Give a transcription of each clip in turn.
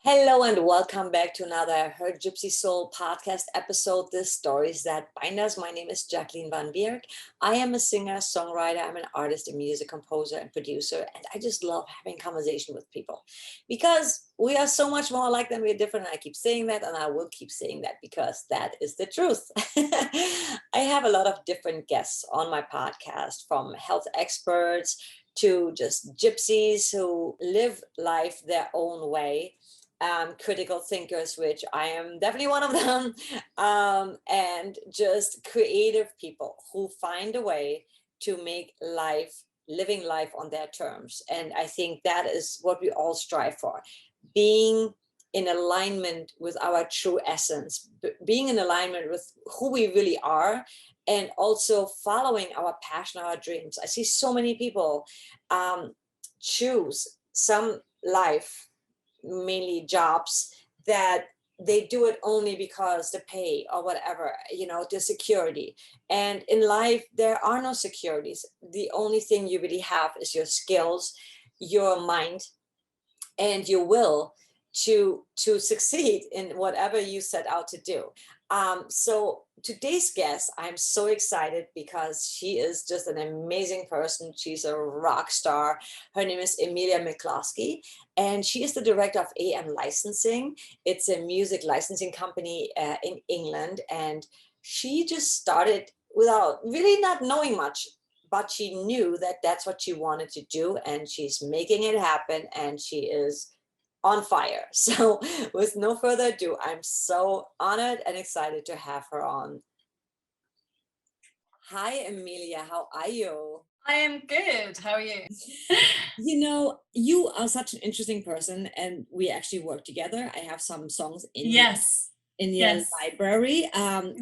Hello and welcome back to another Her Gypsy Soul podcast episode, The Stories That Bind Us. My name is Jacqueline Van Bierk. I am a singer, songwriter, I'm an artist, a music composer and producer, and I just love having conversation with people because we are so much more alike than we are different. And I keep saying that and I will keep saying that because that is the truth. I have a lot of different guests on my podcast, from health experts to just gypsies who live life their own way, critical thinkers, which I am definitely one of them, and just creative people who find a way to make living life on their terms. And I think that is what we all strive for, being in alignment with our true essence, being in alignment with who we really are, and also following our passion, our dreams. I see so many people choose some life, mainly jobs, that they do it only because the pay or whatever, the security. And in life, there are no securities. The only thing you really have is your skills, your mind, and your will to succeed in whatever you set out to do. So today's guest, I'm so excited because she is just an amazing person. She's a rock star. Her name is Amelia McCloskey, and she is the director of AM Licensing. It's a music licensing company in England, and she just started without really not knowing much, but she knew that that's what she wanted to do, and she's making it happen, and she is on fire. So with no further ado, I'm so honored and excited to have her on. Hi, Amelia. How are you? I am good. How are you? You are such an interesting person, and we actually work together. I have some songs in Yes. in your Yes. library.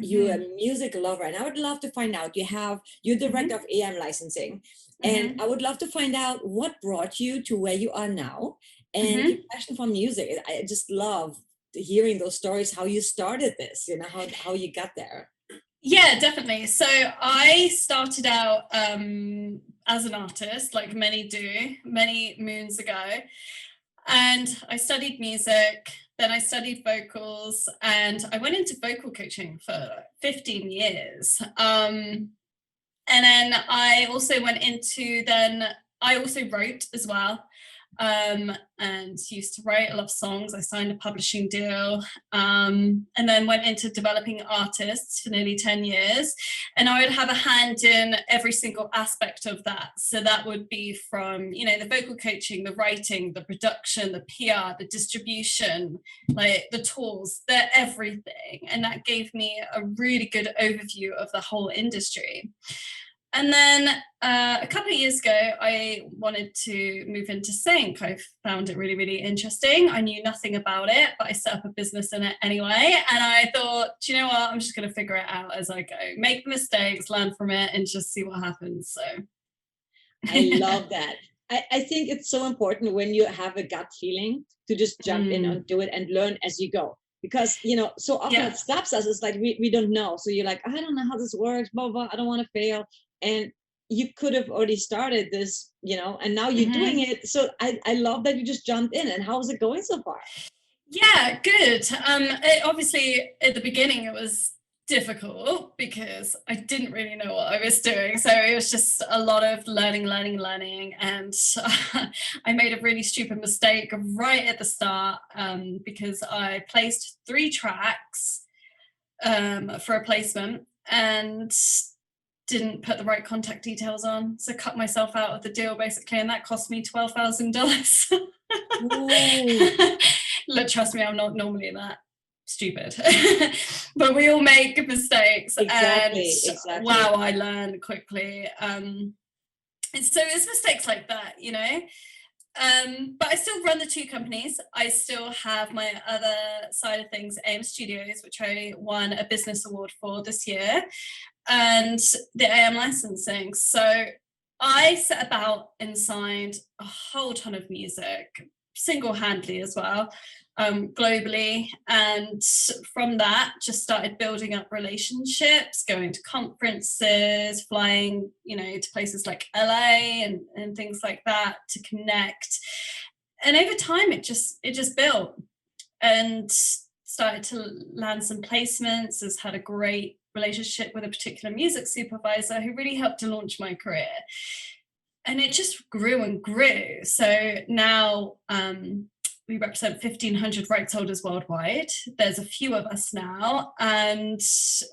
You're a music lover, and I would love to find out. You're director of AM Licensing, and I would love to find out what brought you to where you are now, and your passion for music. I just love hearing those stories, how you started this, how you got there. Yeah, definitely. So I started out as an artist, like many do, many moons ago. And I studied music, then I studied vocals, and I went into vocal coaching for 15 years. And then I also I also wrote as well. And used to write a lot of songs. I signed a publishing deal, and then went into developing artists for nearly 10 years. And I would have a hand in every single aspect of that. So that would be from, the vocal coaching, the writing, the production, the PR, the distribution, like the tools, the everything. And that gave me a really good overview of the whole industry. And then a couple of years ago, I wanted to move into sync. I found it really, really interesting. I knew nothing about it, but I set up a business in it anyway. And I thought, do you know what? I'm just going to figure it out as I go. Make mistakes, learn from it, and just see what happens. So I love that. I think it's so important when you have a gut feeling to just jump in and do it and learn as you go. Because, so often it stops us. It's like we don't know. So you're like, I don't know how this works, blah, blah, I don't want to fail. And you could have already started this, and now you're doing it. So I love that you just jumped in. And how's it going so far? Yeah, good. Obviously, at the beginning, it was difficult because I didn't really know what I was doing. So it was just a lot of learning. And I made a really stupid mistake right at the start because I placed 3 tracks for a placement and didn't put the right contact details on. So cut myself out of the deal basically. And that cost me $12,000. Look, trust me, I'm not normally that stupid, but we all make mistakes. Exactly. Wow, I learned quickly. And so it's mistakes like that, but I still run the 2 companies. I still have my other side of things, AM Studios, which I won a business award for this year, and the AM licensing. So I set about and signed a whole ton of music, single-handedly as well, globally. And from that, just started building up relationships, going to conferences, flying, to places like LA and things like that to connect. And over time, it just built. and started to land some placements, has had a great relationship with a particular music supervisor who really helped to launch my career. And it just grew and grew. So now we represent 1,500 rights holders worldwide. There's a few of us now, and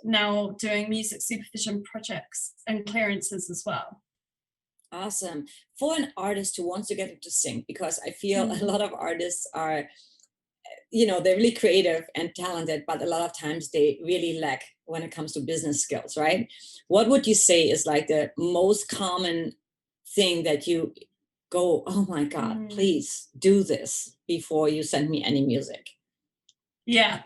now doing music supervision projects and clearances as well. Awesome. For an artist who wants to get into sync, because I feel a lot of artists are, they're really creative and talented, but a lot of times they really lack when it comes to business skills, right? What would you say is like the most common thing that you go, oh my God, please do this before you send me any music? Yeah.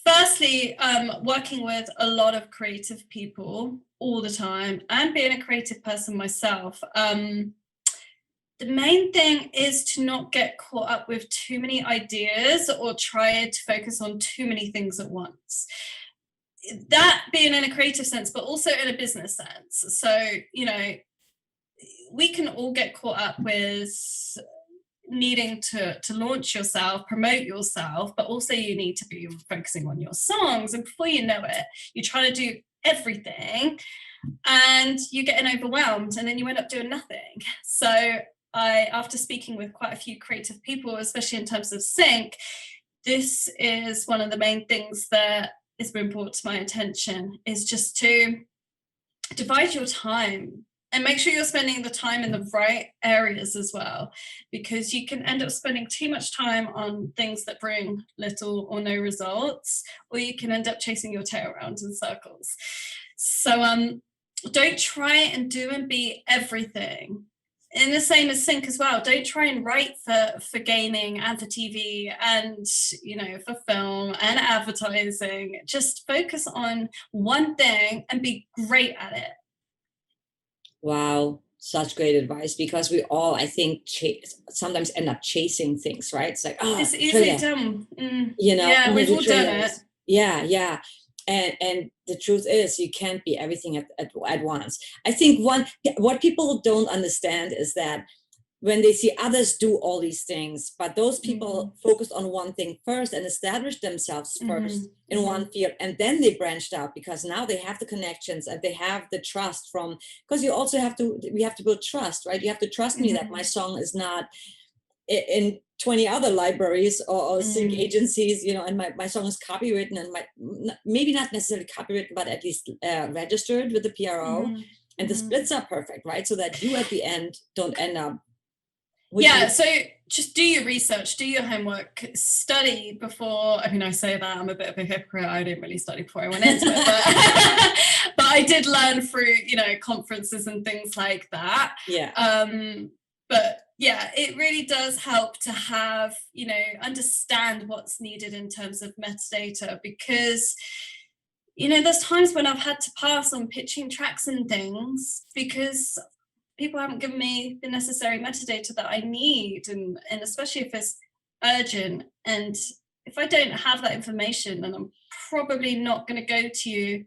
Firstly, working with a lot of creative people all the time, and being a creative person myself, the main thing is to not get caught up with too many ideas or try to focus on too many things at once. That being in a creative sense, but also in a business sense. So, we can all get caught up with needing to launch yourself, promote yourself, but also you need to be focusing on your songs. And before you know it, you're trying to do everything and you're getting overwhelmed, and then you end up doing nothing. So after speaking with quite a few creative people, especially in terms of sync, this is one of the main things that has been brought to my attention, is just to divide your time and make sure you're spending the time in the right areas as well, because you can end up spending too much time on things that bring little or no results, or you can end up chasing your tail around in circles. So don't try and do and be everything. And the same as sync as well. Don't try and write for gaming and for TV and, for film and advertising. Just focus on one thing and be great at it. Wow, such great advice, because we all, I think, sometimes end up chasing things, right? It's like, it's easily done. Yeah, we've all done it. Yeah. And the truth is, you can't be everything at once. I think what people don't understand is that when they see others do all these things, but those people focused on one thing first and established themselves first in one field, and then they branched out because now they have the connections and they have the trust because we have to build trust, right? You have to trust me that my song is not in 20 other libraries or sync agencies, and my song is copywritten, and maybe not necessarily copywritten, but at least registered with the PRO, and the splits are perfect, right? So that you at the end don't end up. So just do your research, do your homework, study before. I mean, I say that I'm a bit of a hypocrite. I didn't really study before I went into it, but I did learn through, conferences and things like that. Yeah. But yeah, it really does help to have, understand what's needed in terms of metadata, because, there's times when I've had to pass on pitching tracks and things because people haven't given me the necessary metadata that I need, and especially if it's urgent. And if I don't have that information, then I'm probably not going to go to you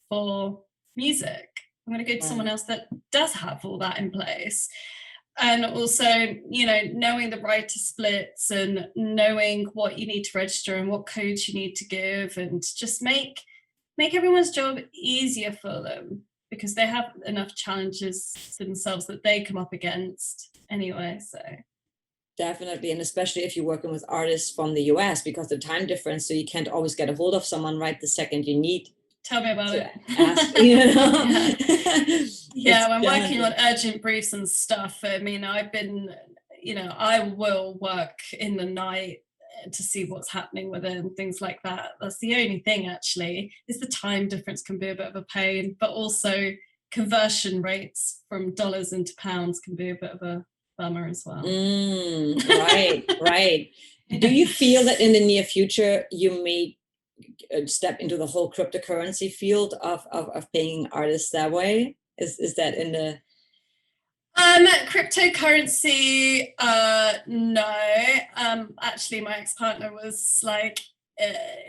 for music. I'm going to go to someone else that does have all that in place. And also, knowing the writer splits and knowing what you need to register and what codes you need to give, and just make everyone's job easier for them, because they have enough challenges themselves that they come up against anyway. So definitely, and especially if you're working with artists from the US, because the time difference, so you can't always get a hold of someone right the second you need. Tell me about it. Ask, Yeah, when working on urgent briefs and stuff, I mean, I've been, I will work in the night to see what's happening with it and things like that. That's the only thing, actually, is the time difference can be a bit of a pain, but also conversion rates from dollars into pounds can be a bit of a bummer as well. Right. Do you feel that in the near future you may step into the whole cryptocurrency field of paying artists that way? Is that in the cryptocurrency? No. Actually, my ex-partner was like,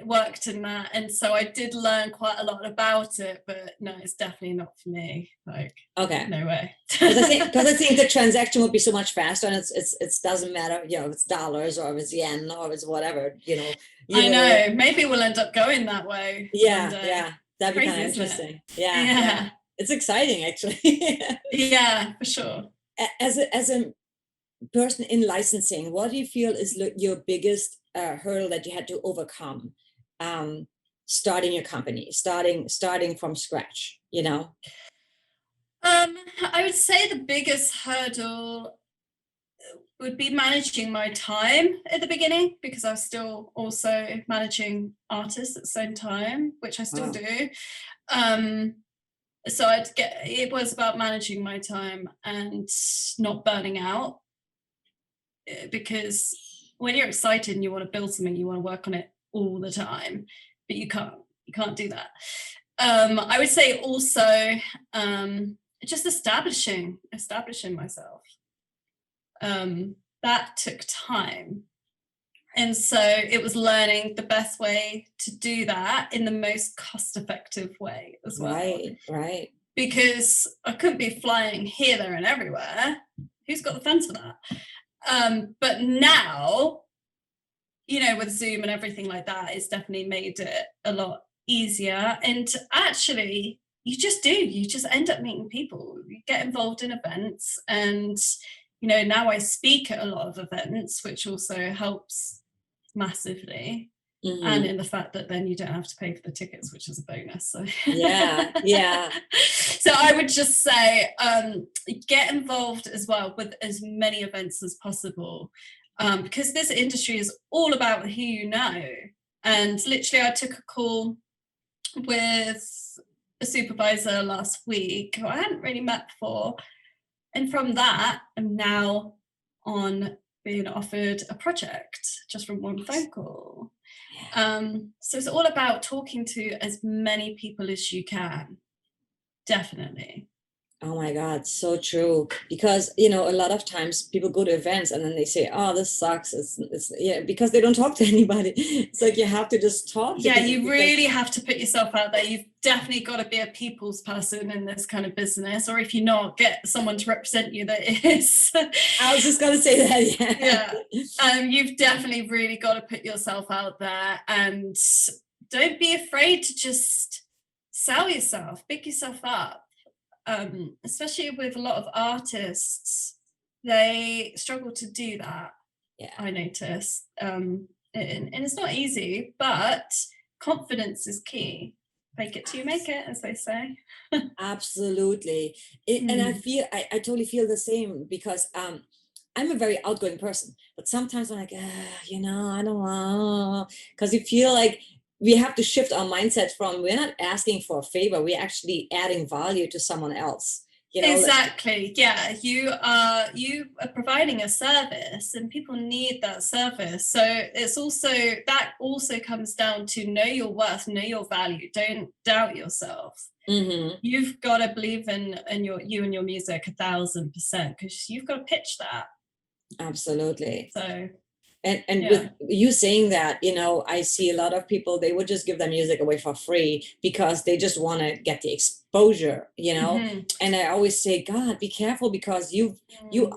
worked in that, and so I did learn quite a lot about it, but no, it's definitely not for me. Like, Okay. no way. Because I think the transaction would be so much faster, and it doesn't matter, you know, if it's dollars or if it's yen or if it's whatever, you know. I know, maybe we'll end up going that way. Yeah, that'd be kind of Crazy, isn't it? interesting. Yeah, it's exciting actually. Yeah, for sure. As a person in licensing, what do you feel is your biggest hurdle that you had to overcome, starting your company, starting from scratch, you know? I would say the biggest hurdle would be managing my time at the beginning, because I was still also managing artists at the same time, which I still do. So it was about managing my time and not burning out, because when you're excited and you want to build something, you want to work on it all the time, but you can't do that. I would say also just establishing myself. That took time. And so it was learning the best way to do that in the most cost-effective way as well. Right. Because I couldn't be flying here, there, and everywhere. Who's got the funds for that? But now, you know, with Zoom and everything like that, it's definitely made it a lot easier. And actually, you just end up meeting people. You get involved in events, and you know, now I speak at a lot of events, which also helps massively. Mm-hmm. And in the fact that then you don't have to pay for the tickets, which is a bonus. So yeah. So I would just say get involved as well with as many events as possible, because this industry is all about who you know. And literally I took a call with a supervisor last week who I hadn't really met before, and from that I'm now on being offered a project just from one phone call. So it's all about talking to as many people as you can. Definitely. Oh my God, so true. Because, you know, a lot of times people go to events and then they say, oh, this sucks. It's because they don't talk to anybody. It's like you have to just talk to people. Yeah, you really have to put yourself out there. You've definitely got to be a people's person in this kind of business. Or if you're not, get someone to represent you that is. I was just going to say that, yeah. You've definitely really got to put yourself out there, and don't be afraid to just sell yourself, pick yourself up. Especially with a lot of artists, they struggle to do that. Yeah, I notice, and it's not easy, but confidence is key. Fake it till you make it, as they say. Absolutely. And I totally feel the same, because I'm a very outgoing person, but sometimes I'm like, you know, I don't want, because you feel like we have to shift our mindset from, we're not asking for a favor, we're actually adding value to someone else. You know, exactly. Yeah, you are providing a service, and people need that service. So it's also, that also comes down to know your worth, know your value. Don't doubt yourself. Mm-hmm. You've got to believe in you and your music 1,000%, because you've got to pitch that. Absolutely. So. And with you saying that, you know, I see a lot of people, they would just give their music away for free because they just want to get the exposure, you know. Mm-hmm. And I always say, God, be careful, because you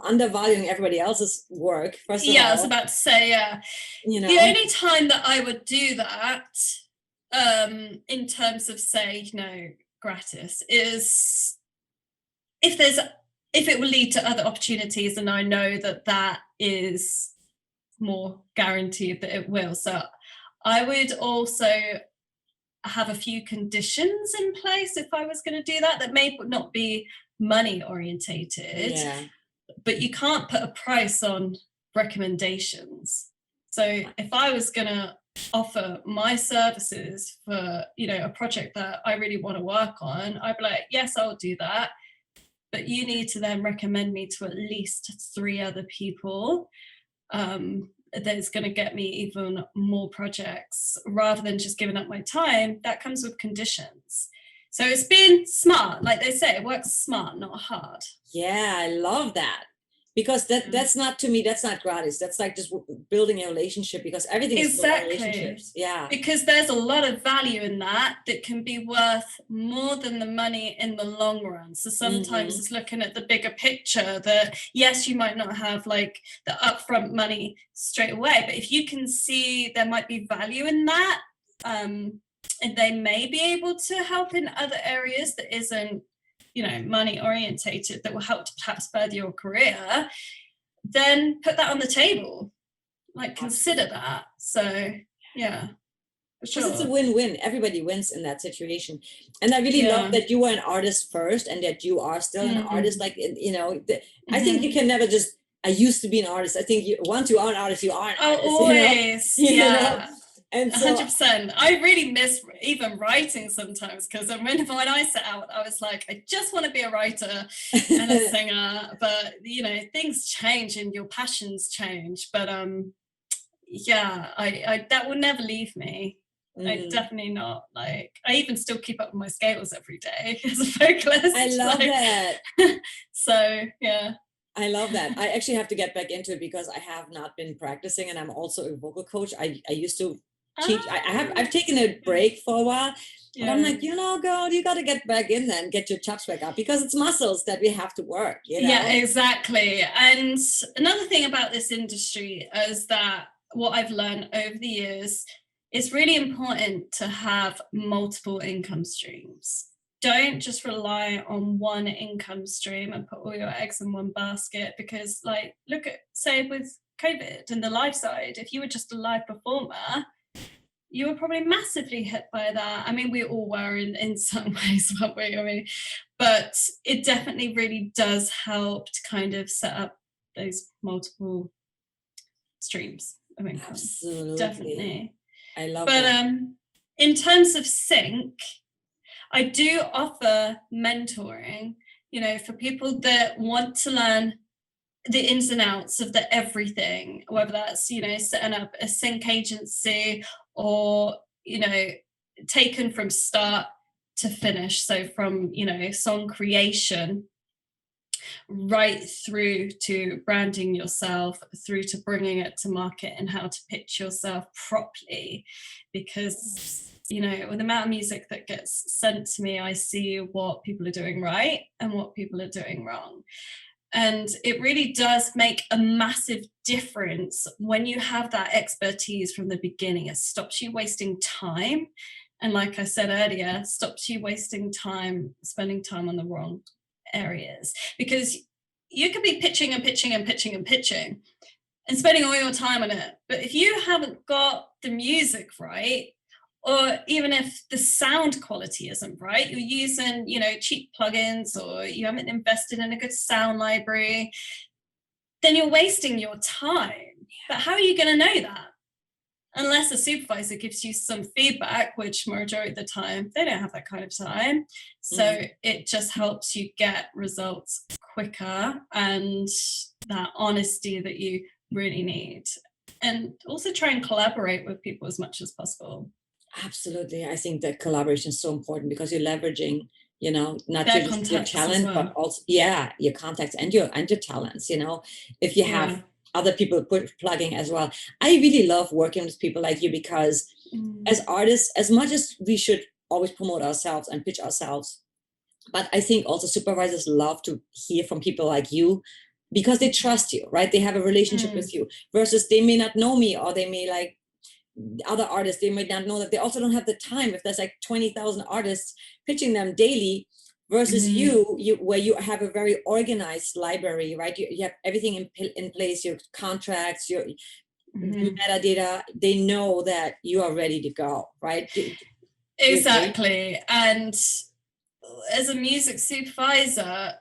undervaluing everybody else's work, first of all. Yeah, I was about to say, you know, the only time that I would do that, in terms of, say, you know, gratis, is if it will lead to other opportunities, and I know that is more guaranteed that it will. So I would also have a few conditions in place if I was going to do that may not be money orientated, but you can't put a price on recommendations. So if I was going to offer my services for, you know, a project that I really want to work on, I'd be like, yes, I'll do that, but you need to then recommend me to at least 3 other people. That's going to get me even more projects, rather than just giving up my time. That comes with conditions. So it's been smart, like they say, it works smart, not hard. Yeah, I love that, because that's not, to me, that's not gratis. That's like just building a relationship, because everything is built on relationships. Yeah, because there's a lot of value in that can be worth more than the money in the long run. So sometimes it's looking at the bigger picture, that yes, you might not have like the upfront money straight away, but if you can see there might be value in that, and they may be able to help in other areas that isn't, you know, money orientated, that will help to perhaps further your career, then put that on the table, like consider that. So yeah, for sure. Because it's a win-win. Everybody wins in that situation. And I really love that you were an artist first, and that you are still an artist. Like, you know, I think you can never just, I used to be an artist. I think once you are an artist, you are an artist. Always. You know? Yeah. And so, 100%. I really miss even writing sometimes, because when I set out, I was like, I just want to be a writer and a singer, but you know, things change and your passions change. But yeah, I that will never leave me. I definitely not. Like, I even still keep up with my scales every day as a vocalist. I love that. So yeah. I love that. I actually have to get back into it, because I have not been practicing, and I'm also a vocal coach. I used to teach. I've taken a break for a while, but I'm like, you know, girl, you got to get back in there and get your chops back up, because it's muscles that we have to work, you know? Yeah, exactly. And another thing about this industry is that what I've learned over the years, it's really important to have multiple income streams. Don't just rely on one income stream and put all your eggs in one basket, because like, look at, say with COVID and the live side, if you were just a live performer, you were probably massively hit by that. I mean, we all were in some ways, weren't we? I mean, but it definitely really does help to kind of set up those multiple streams of income. Absolutely. Definitely. I love but, that. In terms of sync, I do offer mentoring, you know, for people that want to learn the ins and outs of the everything, whether that's, you know, setting up a sync agency, or, you know, taken from start to finish. So from, you know, song creation right through to branding yourself, through to bringing it to market, and how to pitch yourself properly. Because, you know, with the amount of music that gets sent to me, I see what people are doing right and what people are doing wrong. And it really does make a massive difference when you have that expertise from the beginning. It stops you wasting time. And like I said earlier, stops you wasting time, spending time on the wrong areas. Because you could be pitching and pitching and pitching and pitching and spending all your time on it. But if you haven't got the music right, or even if the sound quality isn't right, you're using, you know, cheap plugins, or you haven't invested in a good sound library, then you're wasting your time. But how are you going to know that? Unless a supervisor gives you some feedback, which majority of the time, they don't have that kind of time. So it just helps you get results quicker, and that honesty that you really need. And also try and collaborate with people as much as possible. Absolutely. I think that collaboration is so important, because you're leveraging, you know, not just your talent, but also, your contacts and your talents, you know, if you have other people plugging as well. I really love working with people like you, because as artists, as much as we should always promote ourselves and pitch ourselves, but I think also supervisors love to hear from people like you, because they trust you, right? They have a relationship with you, versus they may not know me, or they may, like other artists, they might not know that. They also don't have the time. If there's like 20,000 artists pitching them daily, versus you where you have a very organized library, right? You have everything in place, your contracts, your metadata. They know that you are ready to go, right? Exactly. And as a music supervisor,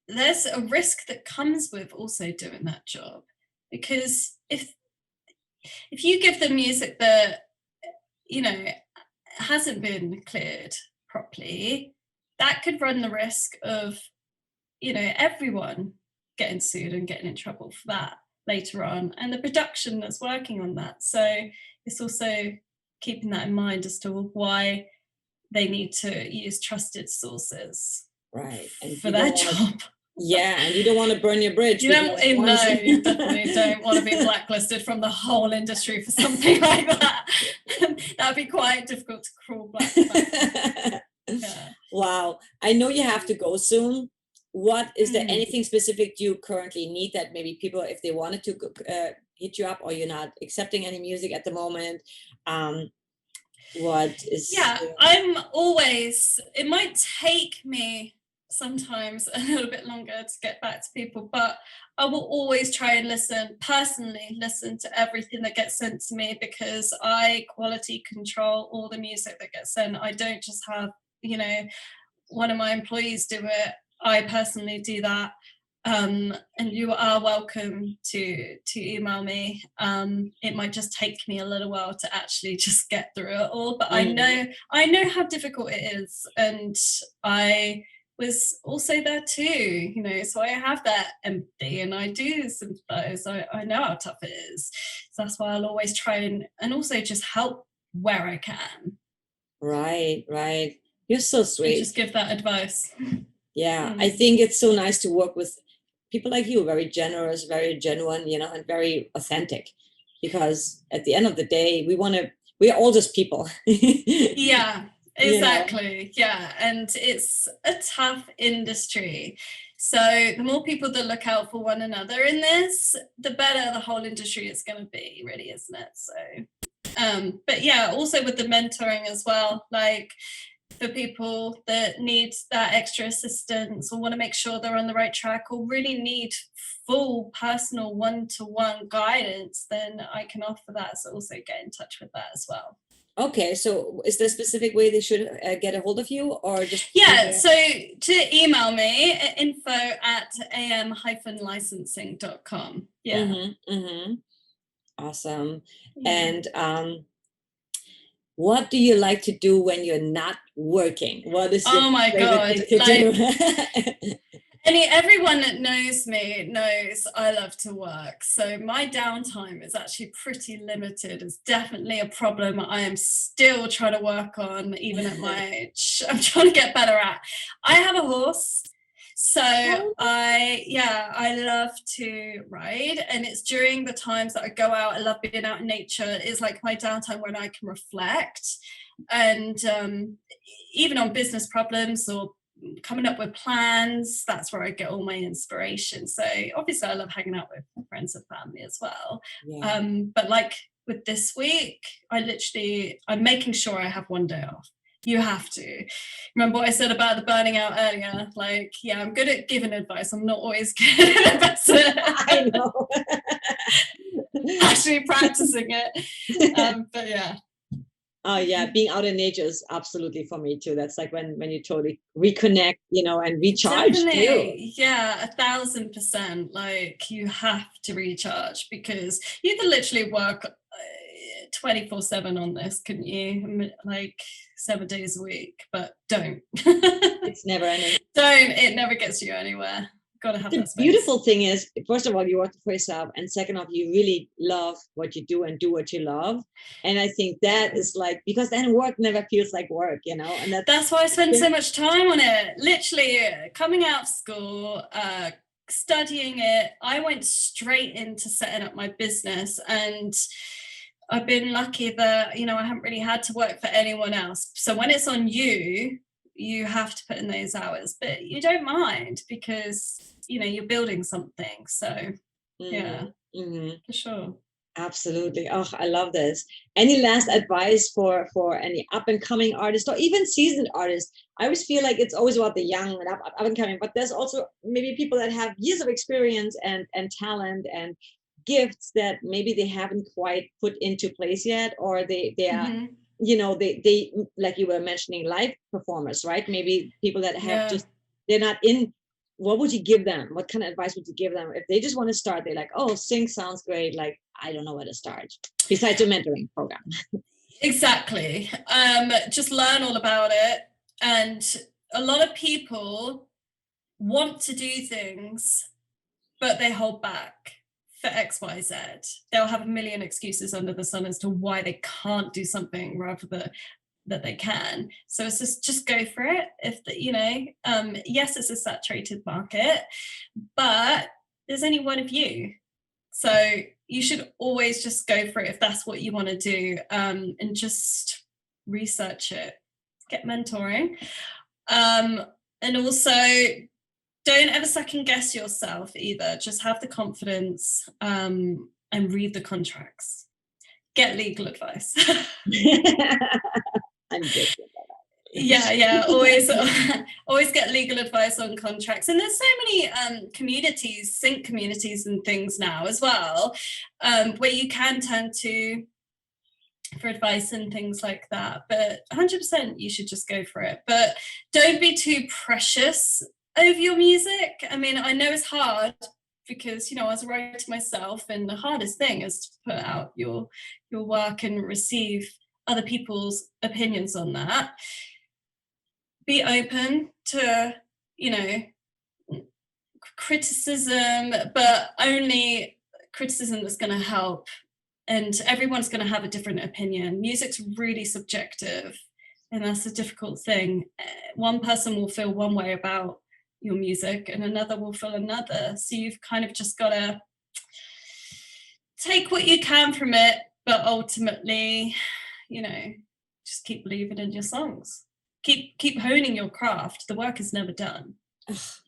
there's a risk that comes with also doing that job, because if you give them music that, you know, hasn't been cleared properly, that could run the risk of, you know, everyone getting sued and getting in trouble for that later on, and the production that's working on that. So it's also keeping that in mind as to why they need to use trusted sources, right, and for their job. Yeah, and you don't want to burn your bridge. You don't, no, you definitely don't want to be blacklisted from the whole industry for something like that. That'd be quite difficult to crawl back. Yeah. Wow. I know you have to go soon. What is there anything specific you currently need that maybe people, if they wanted to hit you up, or you're not accepting any music at the moment? What is... Yeah, I'm always, it might take me sometimes a little bit longer to get back to people, but I will always try and personally listen to everything that gets sent to me, because I quality control all the music that gets sent. I don't just have, one of my employees do it. I personally do that. And you are welcome to email me. It might just take me a little while to actually just get through it all, but I know how difficult it is, and I was also there too, so I have that empathy and I do sympathize. I know how tough it is, so that's why I'll always try and also just help where I can. Right. You're so sweet. And just give that advice. Yeah, I think it's so nice to work with people like you, very generous, very genuine, and very authentic, because at the end of the day, we are all just people. Yeah, exactly. Yeah, and it's a tough industry. So the more people that look out for one another in this, the better the whole industry is going to be, really, isn't it? So, but yeah, also with the mentoring as well, like, for people that need that extra assistance or want to make sure they're on the right track or really need full personal one-to-one guidance, then I can offer that. So also get in touch with that as well. Okay, so is there a specific way they should get a hold of you, or just... Yeah, so to email me at info@am-licensing.com. Yeah. Awesome. And what do you like to do when you're not working? What is your favorite thing to do? Everyone that knows me knows I love to work. So my downtime is actually pretty limited. It's definitely a problem I am still trying to work on, even at my age. I'm trying to get better at. I have a horse. So I love to ride, and it's during the times that I go out. I love being out in nature. It's like my downtime when I can reflect, and even on business problems or coming up with plans, that's where I get all my inspiration. So obviously I love hanging out with friends and family as well. Yeah. But like with this week, I'm making sure I have one day off. You have to. Remember what I said about the burning out earlier? Like, yeah, I'm good at giving advice. I'm not always good at I know. actually practicing it. But yeah. Oh yeah, being out in nature is absolutely for me too. That's like when you totally reconnect, and recharge too. Yeah, 1,000%. Like, you have to recharge, because you can literally work 24/7 on this, couldn't you? Like 7 days a week, but don't. It's never ending. It never gets you anywhere. Gotta have that space. The beautiful thing is, first of all, you work for yourself, and second off, you really love what you do and do what you love. And I think that is like, because then work never feels like work, and that's why I spend so much time on it. Literally coming out of school, studying it, I went straight into setting up my business, and I've been lucky that I haven't really had to work for anyone else. So when it's on you, you have to put in those hours, but you don't mind, because you're building something. So yeah, for sure. Absolutely. Oh, I love this. Any last advice for any up and coming artists, or even seasoned artists? I always feel like it's always about the young and up and coming, but there's also maybe people that have years of experience and talent and gifts that maybe they haven't quite put into place yet, or they are they like you were mentioning, live performers, right? Maybe people that have they're not in. What would you give them? What kind of advice would you give them if they just want to start? They're like, oh, sing sounds great, like I don't know where to start, besides your mentoring program. Exactly. Just learn all about it. And a lot of people want to do things, but they hold back for XYZ. They'll have a million excuses under the sun as to why they can't do something, rather than that they can. So it's just go for it. If the, you know, yes, it's a saturated market, but there's only one of you. So you should always just go for it if that's what you want to do, and just research it, get mentoring. And also don't ever second guess yourself either. Just have the confidence, and read the contracts. Get legal advice. I'm joking. Yeah, always get legal advice on contracts. And there's so many communities, sync communities and things now as well, where you can turn to for advice and things like that. But 100% you should just go for it. But don't be too precious over your music. I mean, I know it's hard because, you know, I was a writer myself, and the hardest thing is to put out your work and receive other people's opinions on that. Be open to, you know, criticism, but only criticism that's going to help. And everyone's going to have a different opinion. Music's really subjective, and that's a difficult thing. One person will feel one way about your music and another will feel another. So you've kind of just got to take what you can from it, but ultimately, you know, just keep believing in your songs. Keep honing your craft. The work is never done.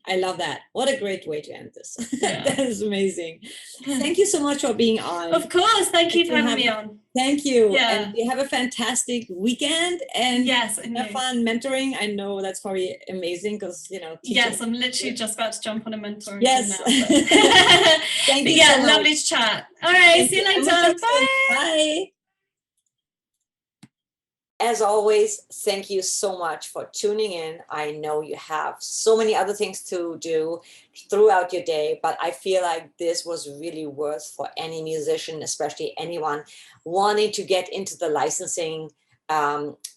I love that. What a great way to end this. Yeah. That is amazing. Thank you so much for being on. Of course. Thank you for having me on. Thank you. Yeah. And you have a fantastic weekend, and yes, have fun mentoring. I know that's probably amazing because, you know, teaching. Yes, I'm literally just about to jump on a mentoring yes. now. But Thank you yeah, so much. lovely to chat. All right, see you later. Bye. Bye. As always, thank you so much for tuning in. I know you have so many other things to do throughout your day, but I feel like this was really worth for any musician, especially anyone wanting to get into the licensing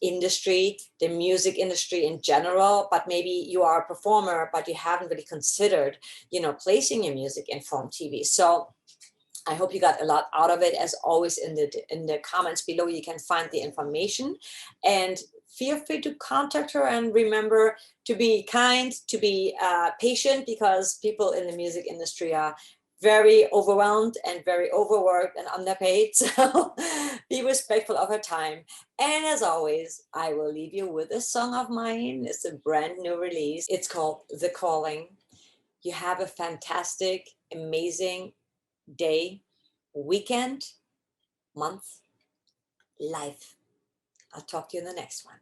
industry, the music industry in general, but maybe you are a performer, but you haven't really considered, you know, placing your music in film TV. So I hope you got a lot out of it. As always, in the comments below, you can find the information, and feel free to contact her. And remember to be kind, to be patient, because people in the music industry are very overwhelmed and very overworked and underpaid. So be respectful of her time. And as always, I will leave you with a song of mine. It's a brand new release. It's called The Calling. You have a fantastic, amazing day, weekend, month, life. I'll talk to you in the next one.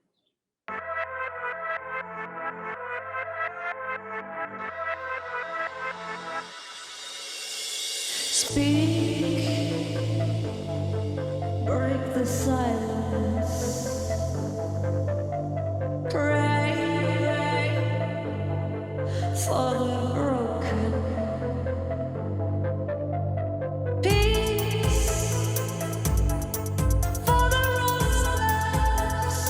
Speak, break the silence, pray for the broken. Peace for the ruthless.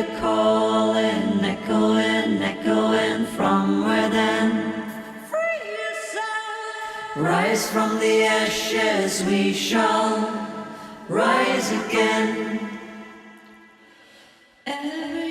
the calling, echoing, echoing from within. Rise from the ashes, we shall rise again. Every